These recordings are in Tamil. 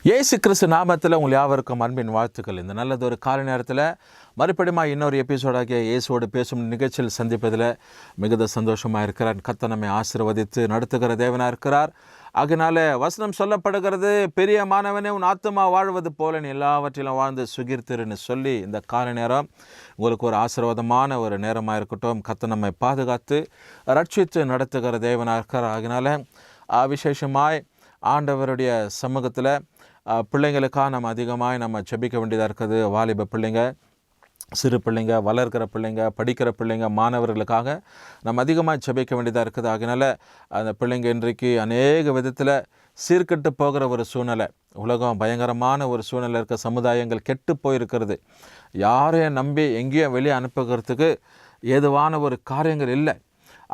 இயேசு கிறிஸ்து நாமத்தில் உங்கள் யாவருக்கும் அன்பின் வாழ்த்துக்கள். இந்த நல்லதொரு காலை நேரத்தில் மறுபடியும் இன்னொரு எபிசோடாகிய இயேசுவோடு பேசும் நிகழ்ச்சியில் சந்திப்பதில் மிகுந்த சந்தோஷமாக இருக்கிறார். கர்த்தர் நம்மை ஆசீர்வதித்து நடத்துகிற தேவனாக இருக்கிறார். அதனால வசனம் சொல்லப்படுகிறது, பெரிய மாணவனே உன் ஆத்துமா வாழ்வது போல நீ எல்லாவற்றிலும் வாழ்ந்து சுகிர்த்திருன்னு சொல்லி இந்த காலை நேரம் உங்களுக்கு ஒரு ஆசீர்வாதமான ஒரு நேரமாக இருக்கட்டும். கர்த்தர் நம்மை பாதுகாத்து ரட்சித்து நடத்துகிற தேவனாக இருக்கிறார். அதனால விசேஷமாய் ஆண்டவருடைய சமூகத்தில் பிள்ளைங்களுக்காக நம்ம அதிகமாக ஜெபிக்க வேண்டியதாக இருக்குது. வாலிப பிள்ளைங்க, சிறு பிள்ளைங்க, வளர்கிற பிள்ளைங்க, படிக்கிற பிள்ளைங்க, மாணவர்களுக்காக நம்ம அதிகமாக ஜெபிக்க வேண்டியதாக இருக்குது. அதனால் அந்த பிள்ளைங்க இன்றைக்கு அநேக விதத்தில் சீர்கெட்டு போகிற ஒரு சூழ்நிலை, உலகம் பயங்கரமான ஒரு சூழ்நிலை இருக்க, சமுதாயங்கள் கெட்டு போயிருக்கிறது. யாரையும் நம்பி எங்கேயும் வெளியே அனுப்புகிறதுக்கு ஏதுவான ஒரு காரியங்கள் இல்லை.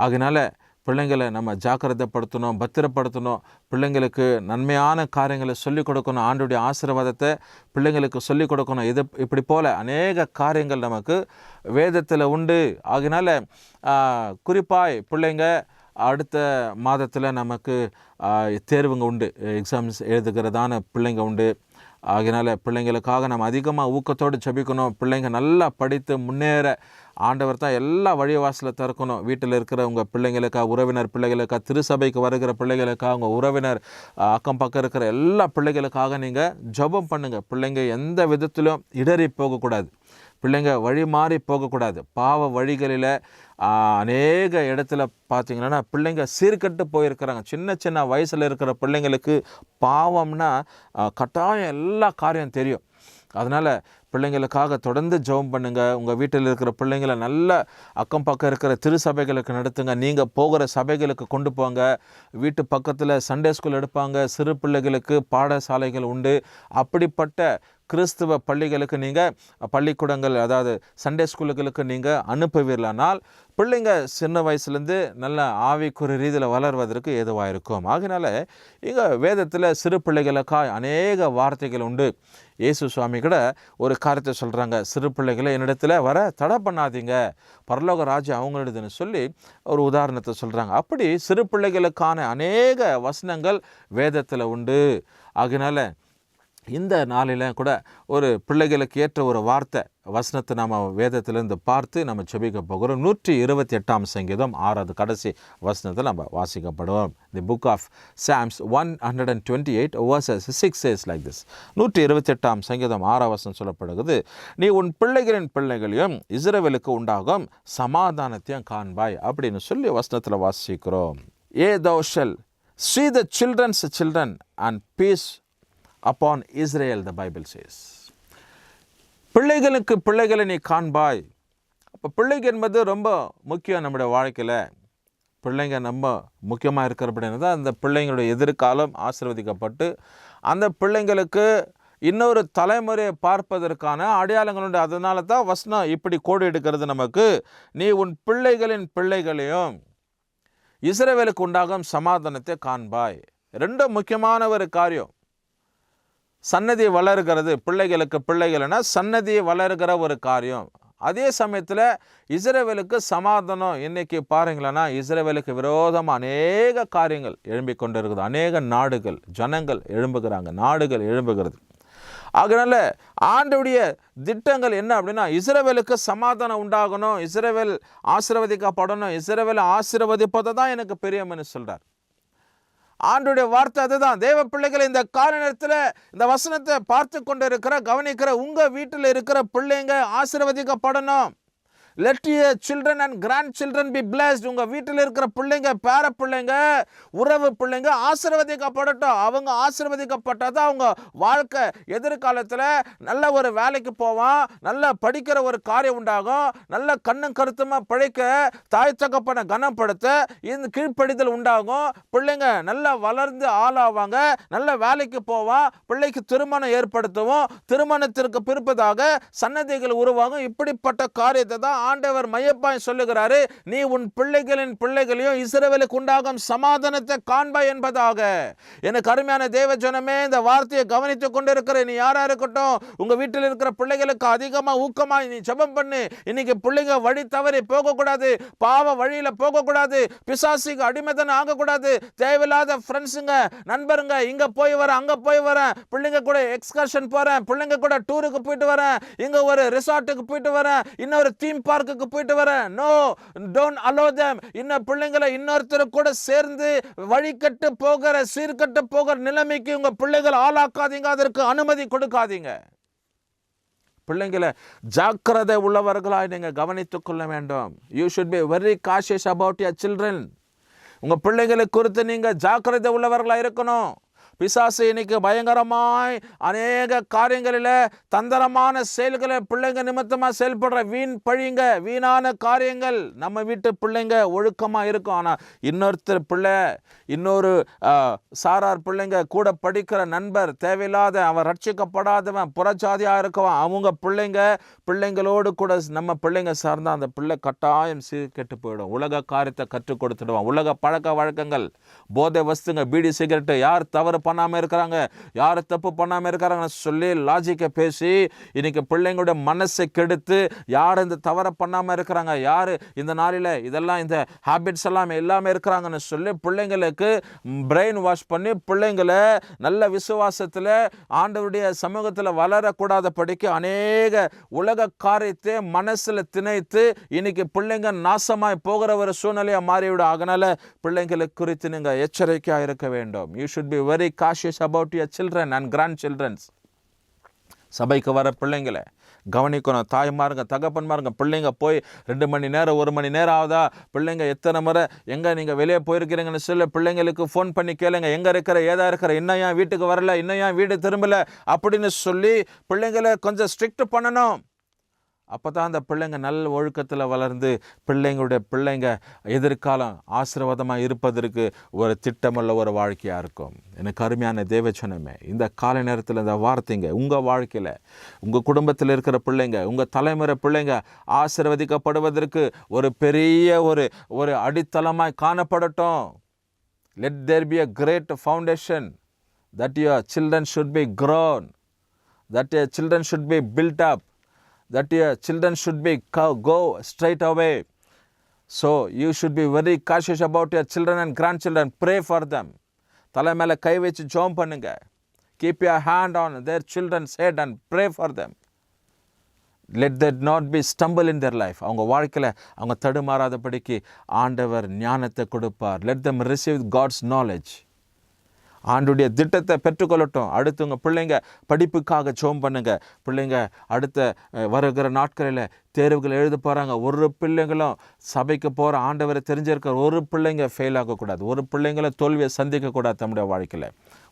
அதனால் பிள்ளைங்களை நம்ம ஜாக்கிரதைப்படுத்தணும், பத்திரப்படுத்தணும். பிள்ளைங்களுக்கு நன்மையான காரியங்களை சொல்லிக் கொடுக்கணும். ஆண்டுடைய ஆசீர்வாதத்தை பிள்ளைங்களுக்கு சொல்லிக் கொடுக்கணும். இது இப்படி போல் அநேக காரியங்கள் நமக்கு வேதத்தில் உண்டு. அதனால் குறிப்பாய் பிள்ளைங்க அடுத்த மாதத்தில் நமக்கு தேர்வுங்க உண்டு, எக்ஸாம்ஸ் எழுதுகிறதான பிள்ளைங்க உண்டு. அதனால் பிள்ளைங்களுக்காக நம்ம அதிகமாக ஊக்கத்தோடு ஜெபிக்கணும். பிள்ளைங்க நல்லா படித்து முன்னேற ஆண்டவர் தான் எல்லா வழிவாசலை திறக்கணும். வீட்டில் இருக்கிற உங்கள் பிள்ளைங்களுக்காக, உறவினர் பிள்ளைகளுக்காக, திருசபைக்கு வருகிற பிள்ளைகளுக்காக, உங்கள் உறவினர் அக்கம் பக்கம் இருக்கிற எல்லா பிள்ளைகளுக்காக நீங்கள் ஜெபம் பண்ணுங்கள். பிள்ளைங்க எந்த விதத்திலும் இடறி போகக்கூடாது. பிள்ளைங்க வழி மாறி போகக்கூடாது. பாவ வழிகளில் அநேக இடத்துல பார்த்திங்கன்னா பிள்ளைங்க சீர்கட்டு போயிருக்கிறாங்க. சின்ன சின்ன வயசில் இருக்கிற பிள்ளைங்களுக்கு பாவம்னா கட்டாயம் எல்லா காரியம் தெரியும். அதனால் பிள்ளைங்களுக்காக தொடர்ந்து ஜெபம் பண்ணுங்கள். உங்கள் வீட்டில் இருக்கிற பிள்ளைங்களை நல்ல அக்கம் பக்கம் இருக்கிற திருசபைகளுக்கு நடத்துங்க. நீங்கள் போகிற சபைகளுக்கு கொண்டு போங்க. வீட்டு பக்கத்தில் சண்டே ஸ்கூல் எடுப்பாங்க. சிறு பிள்ளைகளுக்கு பாடசாலைகள் உண்டு. அப்படிப்பட்ட கிறிஸ்துவ பள்ளிகளுக்கு நீங்கள், பள்ளிக்கூடங்கள் அதாவது சண்டே ஸ்கூலுகளுக்கு நீங்கள் அனுப்புவீர்களானால் பிள்ளைங்க சின்ன வயசுலேருந்து நல்ல ஆவிக்குரிய ரீதியில் வளர்வதற்கு ஏதுவாக இருக்கும். ஆகினால இங்கே வேதத்தில் சிறு பிள்ளைகளுக்காக அநேக வார்த்தைகள் உண்டு. இயேசு சுவாமி கூட ஒரு காரியத்தை சொல்கிறாங்க, சிறு பிள்ளைகளை என்னிடத்தில் வர தடை பண்ணாதீங்க, பரலோக ராஜ்யம் அவங்களுடையதுன்னு சொல்லி ஒரு உதாரணத்தை சொல்கிறாங்க. அப்படி சிறு பிள்ளைகளுக்கான அநேக வசனங்கள் வேதத்தில் உண்டு. ஆகினால இந்த நாளில் கூட ஒரு பிள்ளைகளுக்கு ஏற்ற ஒரு வார்த்தை வசனத்தை நம்ம வேதத்திலேருந்து பார்த்து நம்ம ஜெபிக்க போகிறோம். 128 சங்கீதம் 6வது கடைசி வசனத்தில் நம்ம வாசிக்கப்படுவோம். The book of Psalms 128 verses 6 says like this. 128 சங்கீதம் 6வது வசனம் சொல்லப்படுகிறது, நீ உன் பிள்ளைகளின் பிள்ளைகளையும் இஸ்ரவேலுக்கு உண்டாகும் சமாதானத்தையும் காண்பாய் அப்படின்னு சொல்லி வசனத்தில் வாசிக்கிறோம். thou shall see the children's children and peace upon Israel, the Bible says. பிள்ளைகளுக்கு பிள்ளைகளை நீ காண்பாய். அப்போ பிள்ளைங்க என்பது ரொம்ப முக்கியம் நம்முடைய வாழ்க்கையில். பிள்ளைங்க நம்ம முக்கியமாக இருக்கிறப்படின்னு தான் அந்த பிள்ளைங்களுடைய எதிர்காலம் ஆசீர்வதிக்கப்பட்டு அந்த பிள்ளைங்களுக்கு இன்னொரு தலைமுறையை பார்ப்பதற்கான அடையாளங்களுண்டு. அதனால தான் வசனம் இப்படி கோடு எடுக்கிறது நமக்கு, நீ உன் பிள்ளைகளின் பிள்ளைகளையும் இஸ்ரவேலுக்கு உண்டாகும் சமாதானத்தை காண்பாய். ரெண்டு முக்கியமான ஒரு காரியம். சன்னதி வளர்கிறது, பிள்ளைகளுக்கு பிள்ளைகள்னா சன்னதி வளர்கிற ஒரு காரியம். அதே சமயத்தில் இஸ்ரவேலுக்கு சமாதானம். இன்றைக்கி பாருங்களேன்னா இஸ்ரவேலுக்கு விரோதமாக அநேக காரியங்கள் எழும்பிக் கொண்டு இருக்குது. அநேக நாடுகள், ஜனங்கள் எழும்புகிறாங்க, நாடுகள் எழும்புகிறது. அதனால் ஆண்டவுடைய திட்டங்கள் என்ன அப்படின்னா, இஸ்ரவேலுக்கு சமாதானம் உண்டாகணும், இஸ்ரவேல் ஆசீர்வதிக்கப்படணும், இஸ்ரவேல் ஆசீர்வதிப்பதை தான் எனக்கு பிரியம்னு சொல்கிறார். ஆண்டுடைய வார்த்தை அதுதான். தேவ பிள்ளைகளை இந்த கால நேரத்தில் இந்த வசனத்தை பார்த்து கொண்டு இருக்கிற, கவனிக்கிற உங்கள் வீட்டில் இருக்கிற பிள்ளைங்க ஆசீர்வதிக்கப்படணும். Let your children and grandchildren be blessed. உங்கள் வீட்டில் இருக்கிற பிள்ளைங்க, பேர பிள்ளைங்க, உறவு பிள்ளைங்க ஆசீர்வதிக்கப்படட்டும். அவங்க ஆசீர்வதிக்கப்பட்டால் தான் அவங்க வாழ்க்கை எதிர்காலத்தில் நல்ல ஒரு வேலைக்கு போவான், நல்ல படிக்கிற ஒரு காரியம் உண்டாகும், நல்ல கண்ணும் கருத்துமாக பிழைக்க, தாய் தகப்பனை கனப்படுத்த இந்த கீழ்ப்படிதல் உண்டாகும். பிள்ளைங்க நல்லா வளர்ந்து ஆளாவாங்க, நல்ல வேலைக்கு போவான், பிள்ளைக்கு திருமணம் ஏற்படுத்துவோம், திருமணத்திற்கு பிற்பதாக சன்னதிகள் உருவாகும். இப்படிப்பட்ட காரியத்தை தான் ஆண்டவர் மையப்பாய் சொல்லுகிறாரு, நீ உன் பிள்ளைகளின் பிள்ளைகளையும் இஸ்ரவேலுக்கு உண்டாகும் சமாதானத்தை காண்பாய் என்பதாக. எனக்கு அருமையான தேவ ஜனமே, இந்த வார்த்தையை கவனித்துக் கொண்டிருக்கிற நீ யாரா இருக்கட்டும், உங்க வீட்டில் இருக்கிற பிள்ளைகளுக்கு அதிகமா ஊக்கமா நீ ஜெபம் பண்ணு. இன்னைக்கு பிள்ளைங்க வழி தவறி போகக்கூடாது, பாவ வழியில போகக்கூடாது, பிசாசுக்கு அடிமைத்தனம் ஆகக்கூடாது. தேவையில்லாத ஃப்ரெண்ட்ஸுங்க, நண்பருங்க, இங்க போய் வரேன் அங்க போய் வரேன், பிள்ளைங்க கூட எக்ஸ்கர்ஷன் போறேன், பிள்ளைங்க கூட டூருக்கு போயிட்டு வரேன், இங்க ஒரு ரிசார்ட்டுக்கு போயிட்டு வரேன், இன்னொரு தீம் பார்க்குக்கு போயிட்டு வரேன். No, don't allow them. இன்னும் பிள்ளைங்களை இன்னொருத்தர் கூட சேர்ந்து வழிகட்டு போகிற சீர்கட்டு போகிற நிலைமைக்கு உங்க பிள்ளைகள் ஆளாக்காதீங்க, அதற்கு அனுமதி கொடுக்காதீங்க. பிள்ளைங்களை ஜாக்கிரதை உள்ளவர்களாய் நீங்க கவனித்துக் கொள்ள வேண்டும். You should be very cautious about your children. உங்க பிள்ளைகளை குறித்து நீங்க ஜாக்கிரதை உள்ளவர்களா இருக்கணும். பிசாசு இன்னைக்கு பயங்கரமாய் அநேக காரியங்களில் தந்திரமான செயல்களை பிள்ளைங்க நிமித்தமா செயல்படுற வீண் பழிங்க, வீணான காரியங்கள். நம்ம வீட்டு பிள்ளைங்க ஒழுக்கமா இருக்கும், ஆனா இன்னொருத்தர் பிள்ளை, இன்னொரு சாரார் பிள்ளைங்க, கூட படிக்கிற நண்பர், தேவையில்லாத அவன் ரட்சிக்கப்படாதவன், புறஜாதியா இருக்கவன், அவங்க பிள்ளைங்களோடு கூட நம்ம பிள்ளைங்க சார்ந்தா அந்த பிள்ளை கட்டாயம் கெட்டு போயிடும். உலக காரியத்தை கற்றுக் கொடுத்துடுவான். உலக பழக்க வழக்கங்கள், போதை வஸ்துங்க, பீடி சிகரெட்டு, யார் தவறு பண்ணாம இருக்கிறாங்க, யார் தப்பு பண்ணாம இருக்கிறாங்கன்னு சொல்லி லாஜிக்கை பேசி இன்னைக்கு பிள்ளைங்களுடைய மனசை கெடுத்து, யார் இந்த தவறை பண்ணாம இருக்கிறாங்க, யாரு இந்த நாளில இதெல்லாம் இந்த ஹேபிட்ஸ் எல்லாம் எல்லாமே இருக்கிறாங்கன்னு சொல்லி பிள்ளைங்களுக்கு பிரெயின் வாஷ் பண்ணி பிள்ளைங்களை நல்ல விசுவாசத்தில் ஆண்டவருடைய சமூகத்தில் வளரக்கூடாத படிக்க அநேக உலக காரியத்தை மனசுல திணைத்து இன்னைக்கு பிள்ளைங்க நாசமாய் போகிற ஒரு சூழ்நிலையா மாறிவிடும். அதனால பிள்ளைங்களை குறித்து நீங்க எச்சரிக்கையா இருக்க வேண்டும். You should be very cautious about your children and grandchildren. சபைக்கு வர பிள்ளைங்களை கவனிக்கணும். தாய்மாருங்க, தகப்பன்மாருங்க, பிள்ளைங்க போய் 2 மணி நேரம் 1 மணி நேரம் ஆகுதா, பிள்ளைங்க எத்தனை முறை எங்கே நீங்கள் வெளியே போயிருக்கிறீங்கன்னு சொல்லி பிள்ளைங்களுக்கு ஃபோன் பண்ணி கேளுங்க, எங்கே இருக்கிற, ஏதா இருக்கிற, இன்னும் ஏன் வீட்டுக்கு வரல, இன்னும் ஏன் வீடு திரும்பலை அப்படின்னு சொல்லி பிள்ளைங்களை கொஞ்சம் ஸ்ட்ரிக்ட் பண்ணணும். அப்போ தான் அந்த பிள்ளைங்க நல்ல ஒழுக்கத்தில் வளர்ந்து பிள்ளைங்க எதிர்காலம் ஆசீர்வாதமாக இருப்பதற்கு ஒரு திட்டமுள்ள ஒரு வாழ்க்கையாக இருக்கும். எனக்கு அருமையான தேவச்சனமே, இந்த காலை நேரத்தில் இந்த வார்த்தைங்க உங்கள் வாழ்க்கையில், உங்கள் குடும்பத்தில் இருக்கிற பிள்ளைங்க, உங்கள் தலைமுறை பிள்ளைங்க ஆசீர்வதிக்கப்படுவதற்கு ஒரு பெரிய ஒரு அடித்தளமாய் காணப்படட்டும். Let there be a great foundation that your children should be grown, that your children should be built up, that your children should be go straight away. So you should be very cautious about your children and grandchildren. Pray for them. தலை மேலே கை வச்சு ஜெபம் பண்ணுங்க. Keep your hand on their children's head and pray for them. Let that not be stumble in their life. அவங்க வாழ்க்கையில் அவங்க தடுமாறாதபடிக்கு ஆண்டவர் ஞானத்தை கொடுப்பார். Let them receive God's knowledge. ஆண்டுடைய திட்டத்தை பெற்றுக்கொள்ளட்டும். அடுத்து உங்கள் பிள்ளைங்க படிப்புக்காக ஜெபம் பண்ணுங்க. பிள்ளைங்க அடுத்த வருகிற நாட்களில் தேர்வுகள் எழுத போகிறாங்க. ஒரு பிள்ளைங்களும் சபைக்கு போகிற ஆண்டவரை தெரிஞ்சிருக்கிற ஒரு பிள்ளைங்க ஃபெயில் ஆகக்கூடாது, ஒரு பிள்ளைங்களை தோல்வியை சந்திக்கக்கூடாது. நம்முடைய வாழ்க்கையில்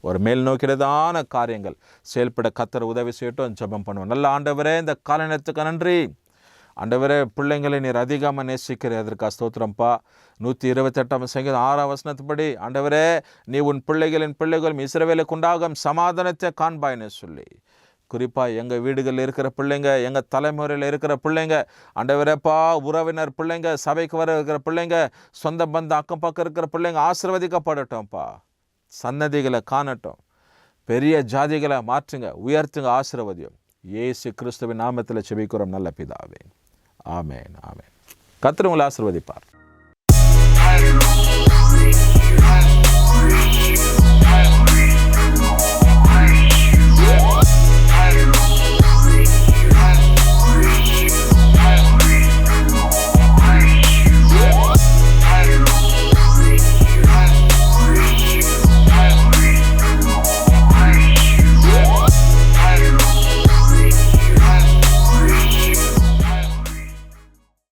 ஒரு மேல் நோக்கியதான காரியங்கள் செயல்பட கர்த்தர் உதவி செய்யட்டும். ஜெபம் பண்ணுவோம். நல்ல ஆண்டவரே, இந்த காலை நேரத்துக்கு நன்றி. ஆண்டவரே, பிள்ளைங்களை நீர் அதிகமாக நேசிக்கிற அதற்காக ஸ்தோத்திரம்ப்பா. 128 சங்கீதம் 6 வசனத்துப்படி ஆண்டவரே, நீ உன் பிள்ளைகளும் இஸ்ரவேலுக்கு உண்டாகும் சமாதானத்தை காண்பாய்னு சொல்லி, குறிப்பாக எங்கள் வீடுகளில் இருக்கிற பிள்ளைங்க, எங்கள் தலைமுறையில் இருக்கிற பிள்ளைங்க, ஆண்டவரேப்பா, உறவினர் பிள்ளைங்க, சபைக்கு வர இருக்கிற பிள்ளைங்க, சொந்த பந்த அக்கம் பக்கம் இருக்கிற பிள்ளைங்க ஆசீர்வதிக்கப்படட்டும்ப்பா. சன்னதிகளை காணட்டும், பெரிய ஜாதிகளை மாற்றுங்க, உயர்த்துங்க, ஆசீர்வதியும். இயேசு கிறிஸ்துவின் நாமத்தில் செபிக்கிறோம் நல்ல பிதாவே. ஆமென், ஆமென். கர்த்தர் உங்களை ஆசீர்வதிப்பார்.